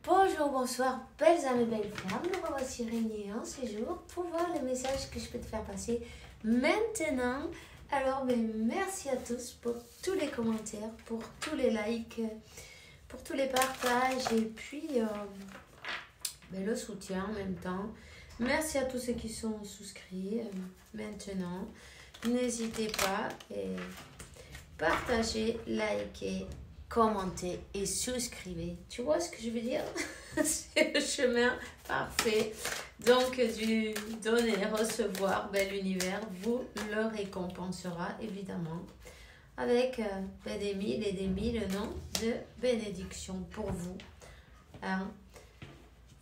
Bonjour, bonsoir, belles âmes et belles femmes. Nous voici réunis en ce jour pour voir les messages que je peux te faire passer maintenant. Alors, merci à tous pour tous les commentaires, pour tous les likes, pour tous les partages et puis le soutien en même temps. Merci à tous ceux qui sont souscrits maintenant. N'hésitez pas et partagez, likez, commentez et souscrivez. Tu vois ce que je veux dire? C'est le chemin parfait. Donc, du donner et recevoir, l'univers vous le récompensera évidemment avec des mille et des mille noms de bénédictions pour vous. Hein?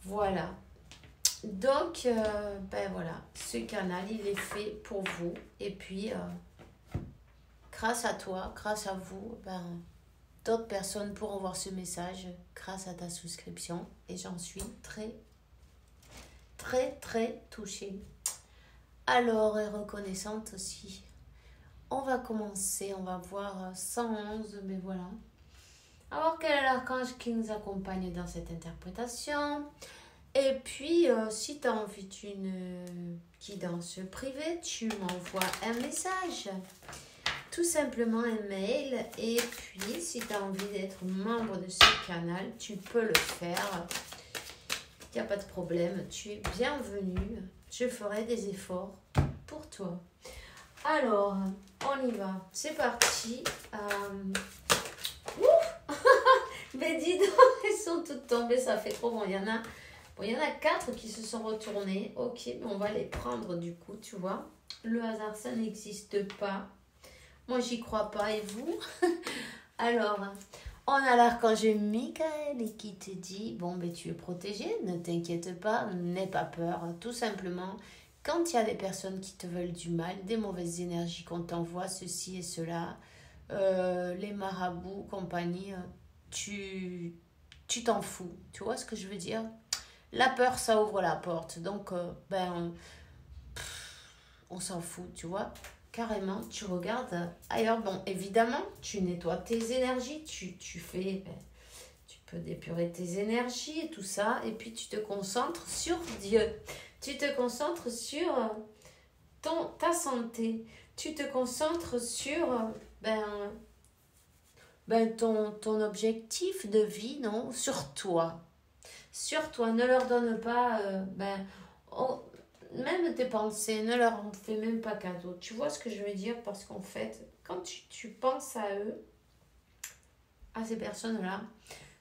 Voilà. Donc, voilà, ce canal, il est fait pour vous. Et puis, grâce à toi, grâce à vous, d'autres personnes pourront voir ce message grâce à ta souscription. Et j'en suis très, très, très touchée. Alors, et reconnaissante aussi. On va commencer, on va voir 111, mais voilà. Alors, quel est l'archange qui nous accompagne dans cette interprétation? Et puis, si tu as envie d'une guidance privée, tu m'envoies un message. Tout simplement un mail. Et puis, si tu as envie d'être membre de ce canal, tu peux le faire. Il n'y a pas de problème. Tu es bienvenue. Je ferai des efforts pour toi. Alors, on y va. C'est parti. Mais dis donc, elles sont toutes tombées. Ça fait trop bon. Il y en a 4 qui se sont retournées. Ok, mais on va les prendre du coup, tu vois. Le hasard, ça n'existe pas. Moi, j'y crois pas. Et vous? Alors, on a l'archange Michael qui te dit, tu es protégé, ne t'inquiète pas, n'aie pas peur. Tout simplement, quand il y a des personnes qui te veulent du mal, des mauvaises énergies qu'on t'envoie, ceci et cela, les marabouts, compagnie, tu t'en fous. Tu vois ce que je veux dire? La peur, ça ouvre la porte. Donc, on s'en fout, tu vois. Carrément, tu regardes ailleurs. Bon, évidemment, tu nettoies tes énergies. Tu fais... tu peux dépurer tes énergies et tout ça. Et puis, tu te concentres sur Dieu. Tu te concentres sur ta santé. Tu te concentres sur... ton objectif de vie, non? Sur toi. Sur toi, ne leur donne pas même tes pensées, ne leur en fais même pas cadeau. Tu vois ce que je veux dire? Parce qu'en fait, quand tu penses à eux, à ces personnes-là,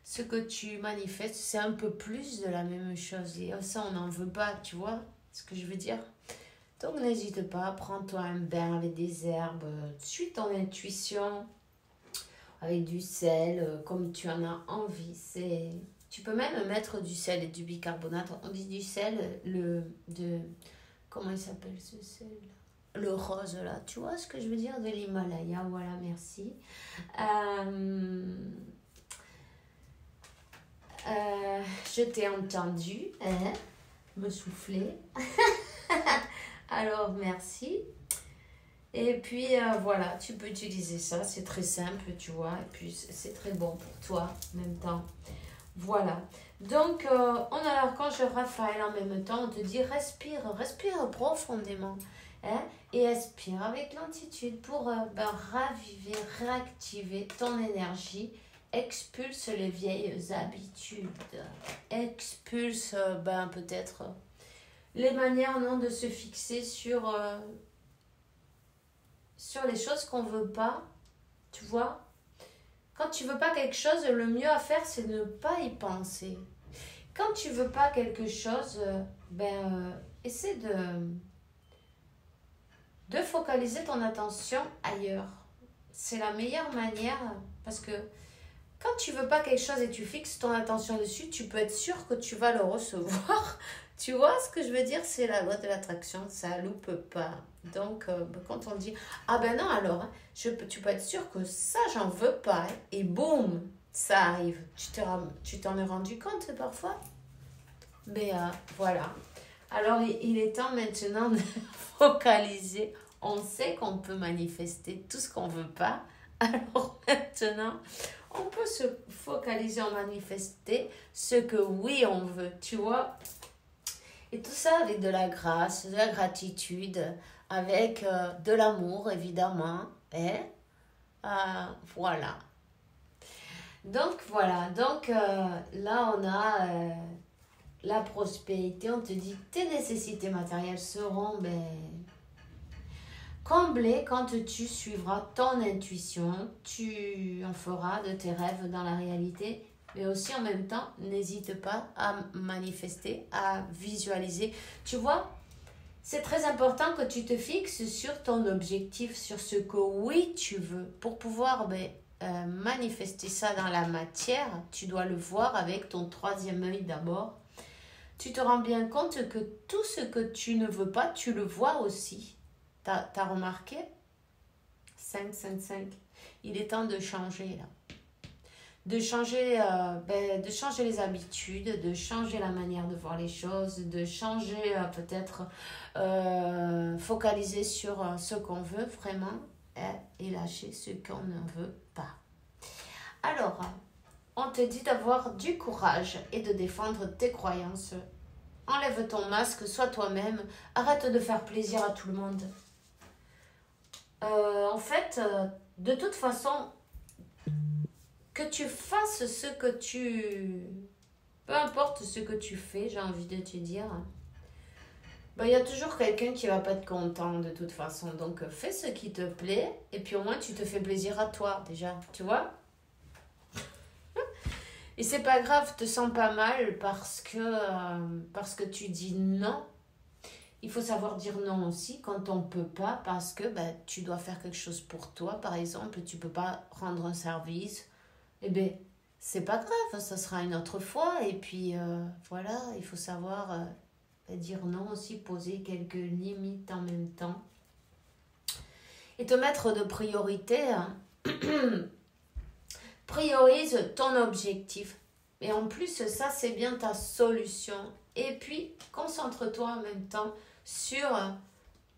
ce que tu manifestes, c'est un peu plus de la même chose. Et ça, on n'en veut pas, tu vois ce que je veux dire? Donc, n'hésite pas, prends-toi un bain avec des herbes, suis ton intuition, avec du sel, comme tu en as envie. Tu peux même mettre du sel et du bicarbonate. On dit du sel, comment il s'appelle ce sel? Le rose, là. Tu vois ce que je veux dire? De l'Himalaya. Voilà, merci. Je t'ai entendu me souffler. Alors, merci. Et puis, voilà, tu peux utiliser ça. C'est très simple, tu vois. Et puis, c'est très bon pour toi en même temps. Voilà. Donc, on a l'archange Raphaël en même temps. On te dit, respire profondément. Et expire avec lentitude pour raviver, réactiver ton énergie. Expulse les vieilles habitudes. Expulse, peut-être les manières, non, de se fixer sur les choses qu'on veut pas, tu vois. Quand tu veux pas quelque chose, le mieux à faire, c'est de ne pas y penser. Quand tu veux pas quelque chose, essaie de focaliser ton attention ailleurs. C'est la meilleure manière, parce que quand tu veux pas quelque chose et tu fixes ton attention dessus, tu peux être sûr que tu vas le recevoir. Tu vois ce que je veux dire? C'est la loi de l'attraction, ça loupe pas. Donc, quand on dit, non, alors, tu peux être sûr que ça, j'en veux pas. Et boum, ça arrive. Tu t'en es rendu compte parfois? Mais voilà. Alors, il est temps maintenant de focaliser. On sait qu'on peut manifester tout ce qu'on veut pas. Alors maintenant, On peut se focaliser en manifester ce que oui on veut, tu vois. Et tout ça avec de la grâce, de la gratitude, avec de l'amour évidemment. Et voilà. Donc voilà, là on a la prospérité, on te dit tes nécessités matérielles seront comblées quand tu suivras ton intuition, tu en feras de tes rêves dans la réalité, mais aussi en même temps, n'hésite pas à manifester, à visualiser. Tu vois, c'est très important que tu te fixes sur ton objectif, sur ce que oui tu veux, pour pouvoir manifester ça dans la matière. Tu dois le voir avec ton troisième œil d'abord. Tu te rends bien compte que tout ce que tu ne veux pas, tu le vois aussi. T'as remarqué? 5, 5, 5. Il est temps de changer là. De changer les habitudes, de changer la manière de voir les choses, de changer peut-être, focaliser sur ce qu'on veut vraiment et lâcher ce qu'on ne veut pas. Alors, on te dit d'avoir du courage et de défendre tes croyances. Enlève ton masque, sois toi-même, arrête de faire plaisir à tout le monde. En fait, de toute façon, que tu fasses ce que tu... Peu importe ce que tu fais, j'ai envie de te dire, il y a toujours quelqu'un qui va pas être content de toute façon. Donc, fais ce qui te plaît et puis au moins tu te fais plaisir à toi déjà, tu vois? Et c'est pas grave, te sens pas mal parce que tu dis non. Il faut savoir dire non aussi quand on peut pas parce que tu dois faire quelque chose pour toi. Par exemple, tu peux pas rendre un service. C'est pas grave, ça sera une autre fois. Et puis, voilà, il faut savoir dire non aussi, poser quelques limites en même temps. Et te mettre de priorité. Priorise ton objectif. Et en plus, ça, c'est bien ta solution. Et puis, concentre-toi en même temps sur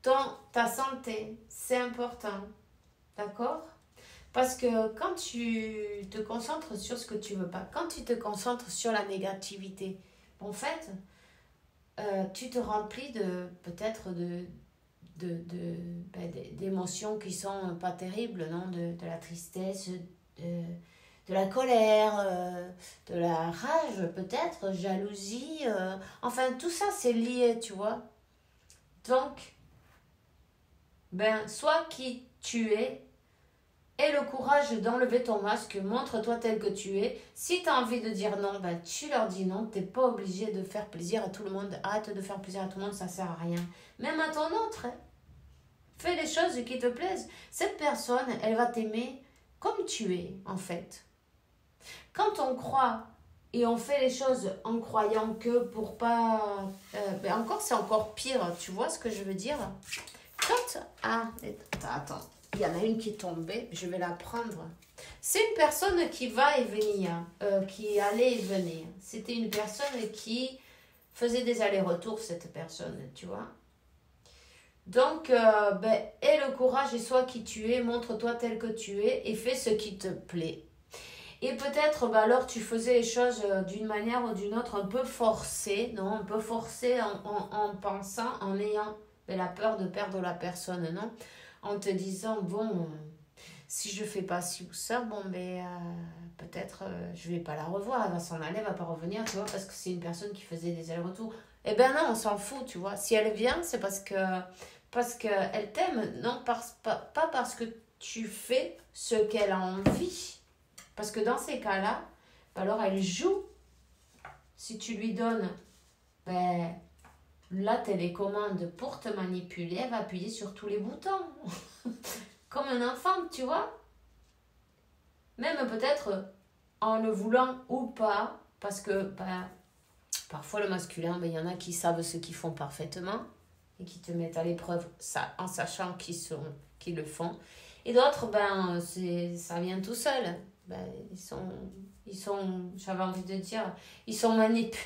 ta santé. C'est important. D'accord? Parce que quand tu te concentres sur ce que tu veux pas, quand tu te concentres sur la négativité, en fait, tu te remplis peut-être d'émotions qui sont pas terribles, non? De la tristesse, de la colère, de la rage peut-être, jalousie. Enfin, tout ça, c'est lié, tu vois. Donc, sois qui tu es. Aie le courage d'enlever ton masque, montre-toi tel que tu es. Si tu as envie de dire non, tu leur dis non. Tu n'es pas obligé de faire plaisir à tout le monde. Arrête de faire plaisir à tout le monde, ça ne sert à rien. Même à ton autre. Fais les choses qui te plaisent. Cette personne, elle va t'aimer comme tu es, en fait. Quand on croit et on fait les choses en croyant que pour pas... encore, c'est encore pire. Tu vois ce que je veux dire? Attends. Il y en a une qui est tombée, je vais la prendre. C'est une personne qui va et venir, qui allait et venait. C'était une personne qui faisait des allers-retours, cette personne, tu vois. Donc, aie le courage et sois qui tu es, montre-toi tel que tu es et fais ce qui te plaît. Et peut-être, alors, tu faisais les choses d'une manière ou d'une autre un peu forcée, non? Un peu forcée en pensant, en ayant la peur de perdre la personne, non? En te disant, si je fais pas ci ou ça, peut-être je vais pas la revoir, elle va s'en aller, elle va pas revenir, tu vois, parce que c'est une personne qui faisait des allers-retours. Eh ben non, on s'en fout, tu vois. Si elle vient, c'est parce qu'elle t'aime, non, pas parce que tu fais ce qu'elle a envie. Parce que dans ces cas-là, alors elle joue. Si tu lui donnes la télécommande pour te manipuler, elle va appuyer sur tous les boutons. Comme un enfant, tu vois. Même peut-être en le voulant ou pas, parce que parfois le masculin, il y en a qui savent ce qu'ils font parfaitement et qui te mettent à l'épreuve ça, en sachant qu'ils le font. Et d'autres, ça vient tout seul. Ils sont, j'avais envie de dire, ils sont manipulés.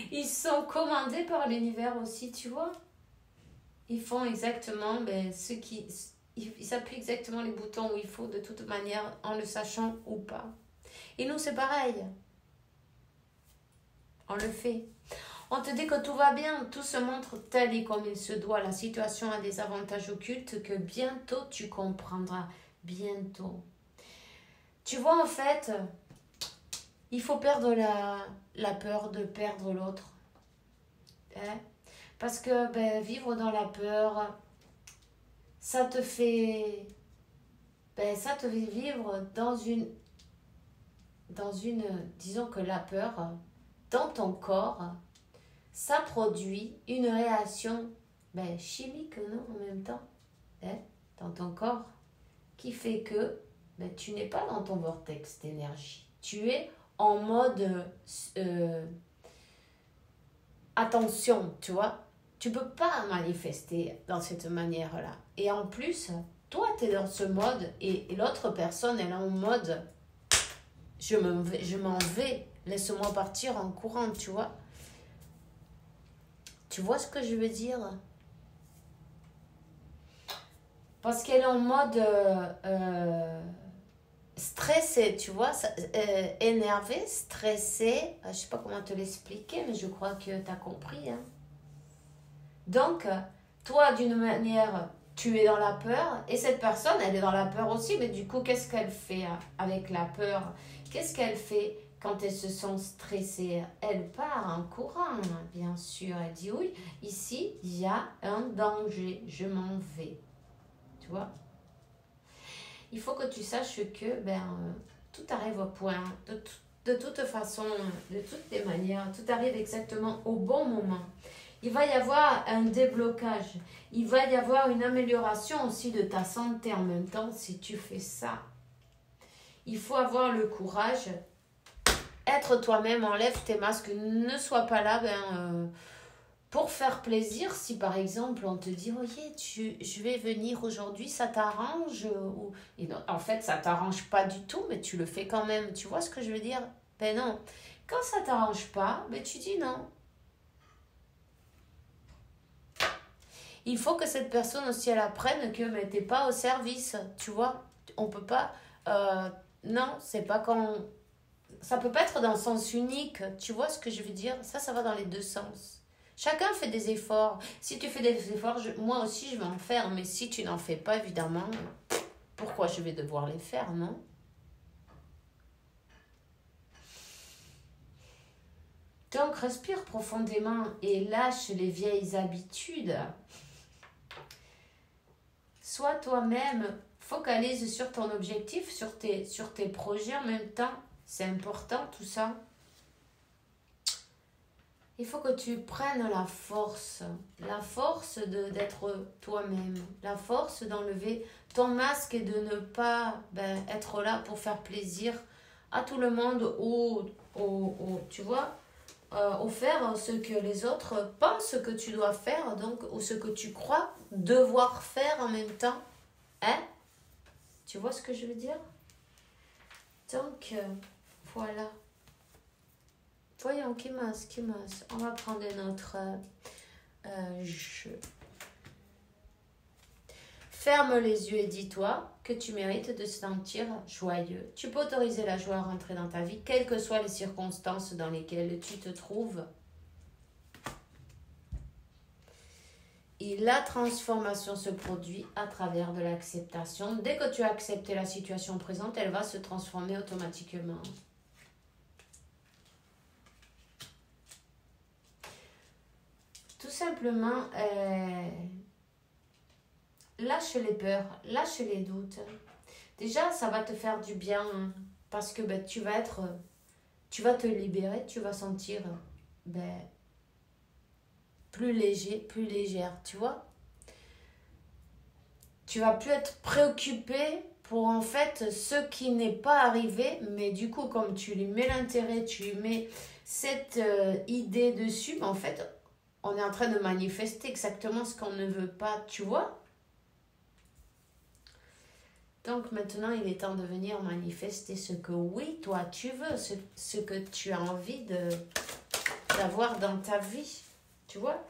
Ils sont commandés par l'univers aussi, tu vois. Ils font exactement ce ils appuient exactement les boutons où il faut de toute manière, en le sachant ou pas. Et nous, c'est pareil. On le fait. On te dit que tout va bien, tout se montre tel et comme il se doit. La situation a des avantages occultes que bientôt tu comprendras. Bientôt. Tu vois, en fait, il faut perdre la peur de perdre l'autre. Hein? Parce que vivre dans la peur, ça te fait vivre dans une, disons que la peur, dans ton corps, ça produit une réaction chimique, non, en même temps, hein, dans ton corps, qui fait que tu n'es pas dans ton vortex d'énergie. Tu es en mode attention, tu vois. Tu peux pas manifester dans cette manière-là. Et en plus, toi, tu es dans ce mode et l'autre personne, elle est en mode je m'en vais, laisse-moi partir en courant, tu vois. Tu vois ce que je veux dire? Parce qu'elle est en mode stressée, tu vois, énervée, stressée. Je sais pas comment te l'expliquer, mais je crois que tu as compris. Hein. Donc, toi, d'une manière, tu es dans la peur, et cette personne, elle est dans la peur aussi, mais du coup, qu'est-ce qu'elle fait avec la peur? Qu'est-ce qu'elle fait quand elle se sent stressée? Elle part en courant, bien sûr. Elle dit, oui, ici, il y a un danger, je m'en vais. Tu vois? Il faut que tu saches que tout arrive au point. De toute façon, de toutes les manières, tout arrive exactement au bon moment. Il va y avoir un déblocage. Il va y avoir une amélioration aussi de ta santé en même temps si tu fais ça. Il faut avoir le courage. Être toi-même, enlève tes masques. Ne sois pas là pour faire plaisir. Si par exemple on te dit, ok, je vais venir aujourd'hui, ça t'arrange et non, en fait, ça t'arrange pas du tout, mais tu le fais quand même. Tu vois ce que je veux dire? Ben non. Quand ça t'arrange pas, tu dis non. Il faut que cette personne aussi, elle apprenne que t'es pas au service, tu vois. On peut pas... non, c'est pas quand... Ça peut pas être dans le sens unique, tu vois ce que je veux dire? Ça va dans les deux sens. Chacun fait des efforts. Si tu fais des efforts, moi aussi je vais en faire. Mais si tu n'en fais pas, évidemment, pourquoi je vais devoir les faire, non? Donc, respire profondément et lâche les vieilles habitudes. Sois toi-même, focalise sur ton objectif, sur tes projets en même temps. C'est important tout ça. Il faut que tu prennes la force d'être toi-même, la force d'enlever ton masque et de ne pas être là pour faire plaisir à tout le monde ou tu vois, ou faire ce que les autres pensent que tu dois faire, donc, ou ce que tu crois devoir faire en même temps. Hein? Tu vois ce que je veux dire? Donc, voilà. Voyons, qui masse. On va prendre notre jeu. Ferme les yeux et dis-toi que tu mérites de se sentir joyeux. Tu peux autoriser la joie à rentrer dans ta vie, quelles que soient les circonstances dans lesquelles tu te trouves. Et la transformation se produit à travers de l'acceptation. Dès que tu as accepté la situation présente, elle va se transformer automatiquement. Tout simplement, lâche les peurs, lâche les doutes. Déjà, ça va te faire du bien parce que tu vas te libérer, tu vas sentir plus léger, plus légère, tu vois. Tu vas plus être préoccupé pour en fait ce qui n'est pas arrivé, mais du coup, comme tu lui mets l'intérêt, tu lui mets cette idée dessus, en fait, on est en train de manifester exactement ce qu'on ne veut pas, tu vois. Donc maintenant, il est temps de venir manifester ce que oui, toi, tu veux, ce que tu as envie d'avoir dans ta vie. Tu vois,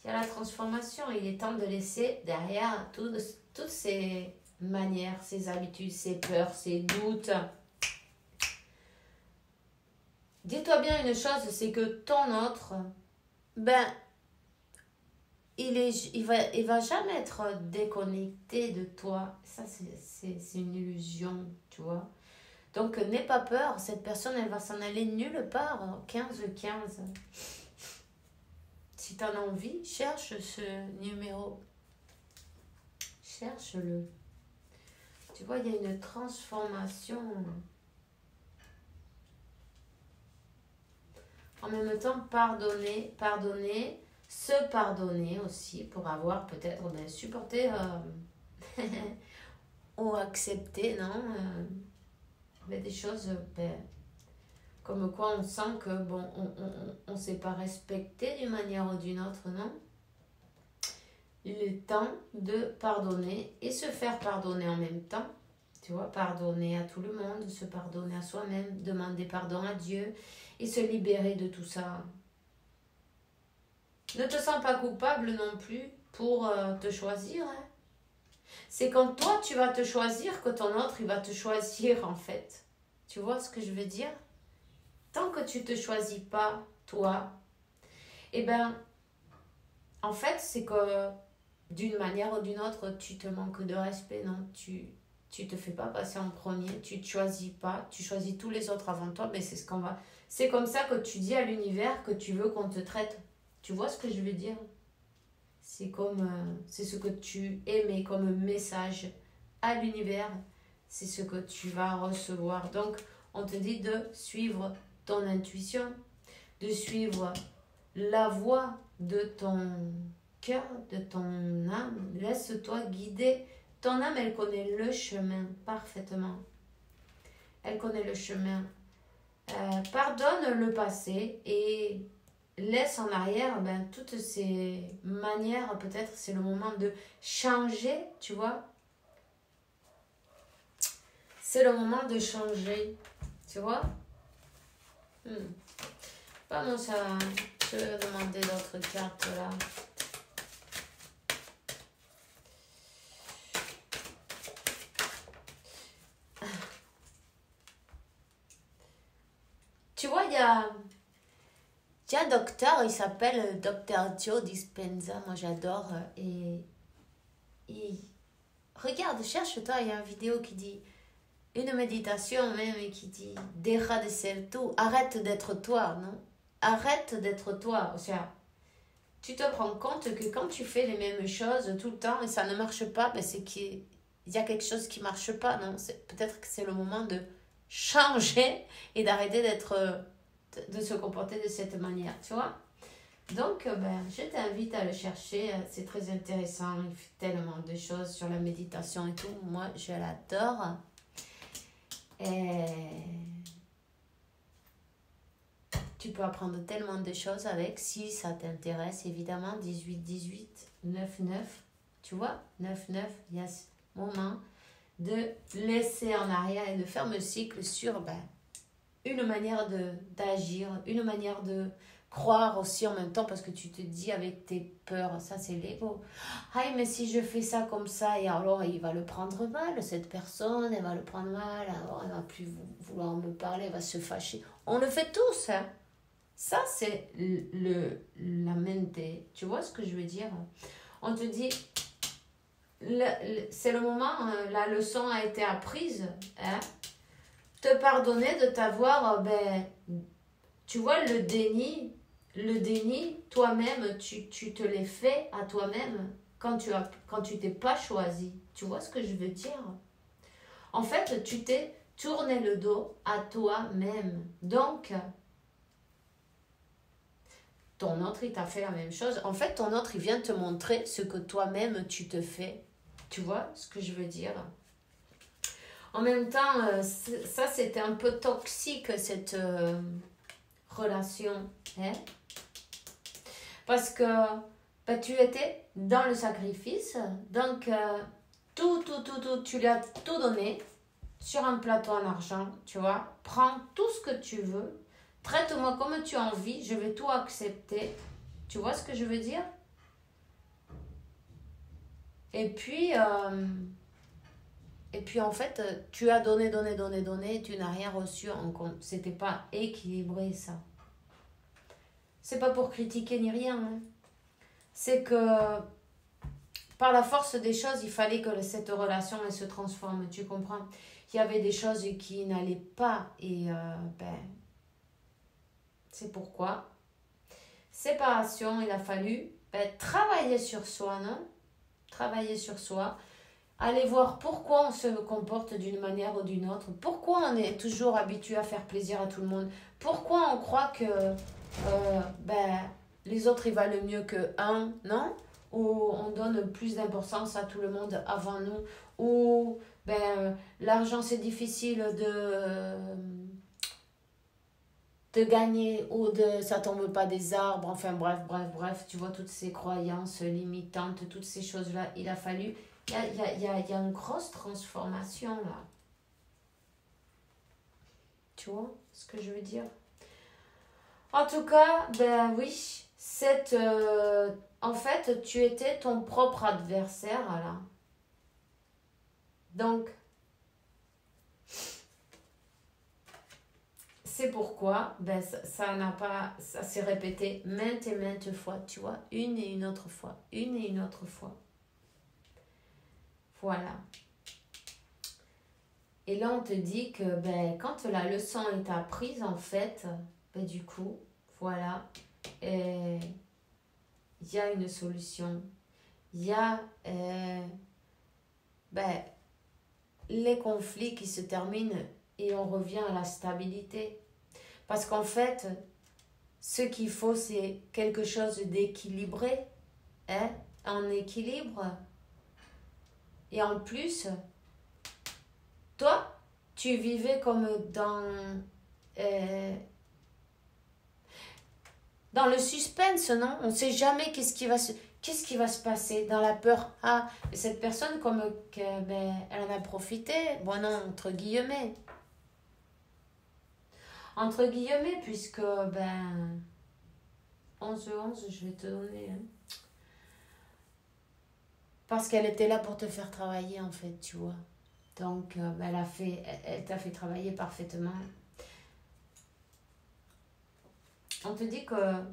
il y a la transformation. Il est temps de laisser derrière toutes ces manières, ses habitudes, ses peurs, ses doutes. Dis-toi bien une chose, c'est que ton autre, ben, il va jamais être déconnecté de toi. Ça, c'est une illusion, tu vois. Donc, n'aie pas peur. Cette personne, elle va s'en aller nulle part. 15-15. Si tu en as envie, cherche ce numéro. Cherche-le. Tu vois, il y a une transformation. En même temps, pardonner, se pardonner aussi pour avoir peut-être supporté ou accepté, non des choses comme quoi on sent que bon, on s'est pas respecté d'une manière ou d'une autre, non? Il est temps de pardonner et se faire pardonner en même temps. Tu vois, pardonner à tout le monde, se pardonner à soi-même, demander pardon à Dieu et se libérer de tout ça. Ne te sens pas coupable non plus pour te choisir. Hein. C'est quand toi tu vas te choisir que ton autre il va te choisir en fait. Tu vois ce que je veux dire? Tant que tu te choisis pas toi, eh ben en fait c'est que d'une manière ou d'une autre tu te manques de respect, non? Tu te fais pas passer en premier, tu te choisis pas, tu choisis tous les autres avant toi, mais c'est comme ça que tu dis à l'univers que tu veux qu'on te traite. Tu vois ce que je veux dire? C'est ce que tu émets comme message à l'univers, c'est ce que tu vas recevoir. Donc, on te dit de suivre ton intuition, de suivre la voix de ton cœur, de ton âme. Laisse-toi guider. Ton âme, elle connaît le chemin parfaitement. Elle connaît le chemin. Pardonne le passé et laisse en arrière toutes ces manières. Peut-être c'est le moment de changer, tu vois. C'est le moment de changer, tu vois. Bon, ça, je vais demander d'autres cartes là. Tu vois, il y a un docteur, il s'appelle Dr. Joe Dispenza. Moi, j'adore. Et regarde, cherche-toi, il y a une vidéo qui dit, une méditation même, qui dit, deja de ser tú, arrête d'être toi, non? Arrête d'être toi. O sea, tu te rends compte que quand tu fais les mêmes choses tout le temps et ça ne marche pas, c'est qu'il y a quelque chose qui ne marche pas, non? Peut-être que c'est le moment de changer et d'arrêter de se comporter de cette manière, tu vois. Donc, je t'invite à le chercher, c'est très intéressant, il fait tellement de choses sur la méditation et tout, moi je l'adore. Et tu peux apprendre tellement de choses avec, si ça t'intéresse, évidemment, 18-18, 9-9, tu vois, 9-9, il y a ce moment de laisser en arrière et de faire le cycle sur une manière d'agir, une manière de croire aussi en même temps, parce que tu te dis avec tes peurs, ça c'est l'ego. Ah, mais si je fais ça comme ça, et alors il va le prendre mal, cette personne, elle va le prendre mal, alors elle va plus vouloir me parler, elle va se fâcher. On le fait tous, hein. Ça c'est la mente, tu vois ce que je veux dire? On te dit, c'est le moment, la leçon a été apprise, hein? Te pardonner de t'avoir, tu vois, le déni, toi-même, tu te l'es fait à toi-même quand tu t'es pas choisi. Tu vois ce que je veux dire? En fait, tu t'es tourné le dos à toi-même. Donc, ton autre, il t'a fait la même chose. En fait, ton autre, il vient te montrer ce que toi-même, tu te fais. Tu vois ce que je veux dire? En même temps, ça, c'était un peu toxique, cette relation. Hein? Parce que tu étais dans le sacrifice. Donc, tout, tu lui as tout donné sur un plateau en argent, tu vois. Prends tout ce que tu veux. Traite-moi comme tu as envie. Je vais tout accepter. Tu vois ce que je veux dire? Et puis... Et puis en fait, tu as donné, et tu n'as rien reçu en compte. C'était pas équilibré ça. C'est pas pour critiquer ni rien. Hein. C'est que par la force des choses, il fallait que cette relation elle se transforme. Tu comprends? Il y avait des choses qui n'allaient pas. Et c'est pourquoi. Séparation, il a fallu travailler sur soi, non? Travailler sur soi. Aller voir pourquoi on se comporte d'une manière ou d'une autre. Pourquoi on est toujours habitué à faire plaisir à tout le monde. Pourquoi on croit que les autres ils valent mieux que un, non? Ou on donne plus d'importance à tout le monde avant nous. Ou l'argent c'est difficile de gagner ou ça tombe pas des arbres. Enfin bref. Tu vois toutes ces croyances limitantes, toutes ces choses-là. Il a fallu... Il y a une grosse transformation là. Tu vois ce que je veux dire? En tout cas, oui, en fait, tu étais ton propre adversaire là. Donc, c'est pourquoi ça s'est répété maintes et maintes fois, tu vois, une et une autre fois. Voilà. Et là, on te dit que quand la leçon est apprise, en fait, du coup, voilà, il y a une solution. Il y a les conflits qui se terminent et on revient à la stabilité. Parce qu'en fait, ce qu'il faut, c'est quelque chose d'équilibré, en équilibre. Et en plus, toi, tu vivais comme dans le suspense, non? On ne sait jamais qu'est-ce qui va se passer dans la peur. Ah, cette personne, comme elle en a profité. Bon, non, entre guillemets. Entre guillemets, puisque, 11, je vais te donner... Hein. Parce qu'elle était là pour te faire travailler, en fait, tu vois. Donc, elle t'a fait travailler parfaitement. On te dit que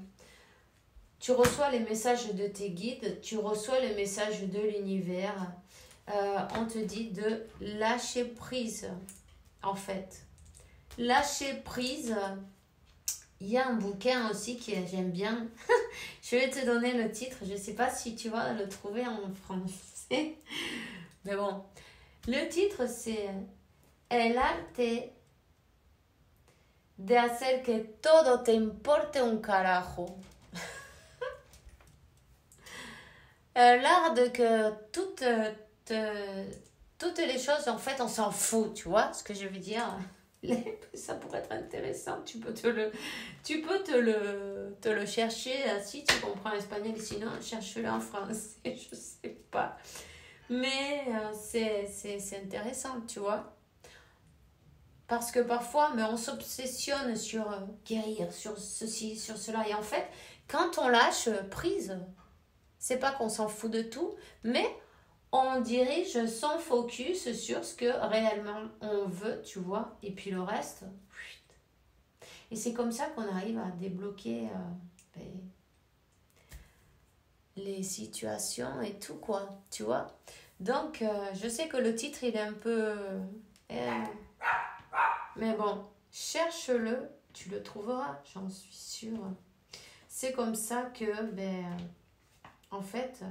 tu reçois les messages de tes guides, tu reçois les messages de l'univers. On te dit de lâcher prise, en fait. Lâcher prise. Il y a un bouquin aussi que j'aime bien. Je vais te donner le titre. Je ne sais pas si tu vas le trouver en français. Mais bon. Le titre, c'est El arte de hacer que todo te importe un carajo. L'art de que toutes les choses, en fait, on s'en fout. Tu vois ce que je veux dire? Ça pourrait être intéressant, tu peux te le chercher si tu comprends l'espagnol, sinon cherche-le en français, je sais pas, mais c'est intéressant, tu vois, parce que parfois on s'obsessionne sur guérir, sur ceci, sur cela, et en fait quand on lâche prise, c'est pas qu'on s'en fout de tout, mais on dirige son focus sur ce que réellement on veut, tu vois. Et puis le reste, et c'est comme ça qu'on arrive à débloquer les situations et tout, quoi, tu vois. Donc, je sais que le titre, il est un peu... mais bon, cherche-le, tu le trouveras, j'en suis sûre. C'est comme ça que, en fait...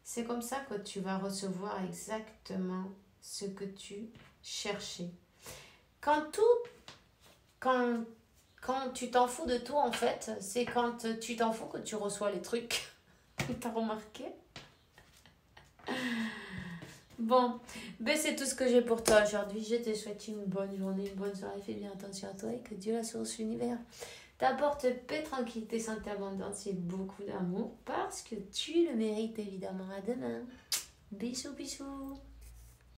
C'est comme ça que tu vas recevoir exactement ce que tu cherchais. Quand tu t'en fous de tout, en fait, c'est quand tu t'en fous que tu reçois les trucs. T'as remarqué? Bon, c'est tout ce que j'ai pour toi aujourd'hui. Je te souhaite une bonne journée, une bonne soirée. Fais bien attention à toi et que Dieu, la source l'univers, t'apporte paix, tranquillité, santé, abondance et beaucoup d'amour parce que tu le mérites évidemment. À demain. Bisous, bisous.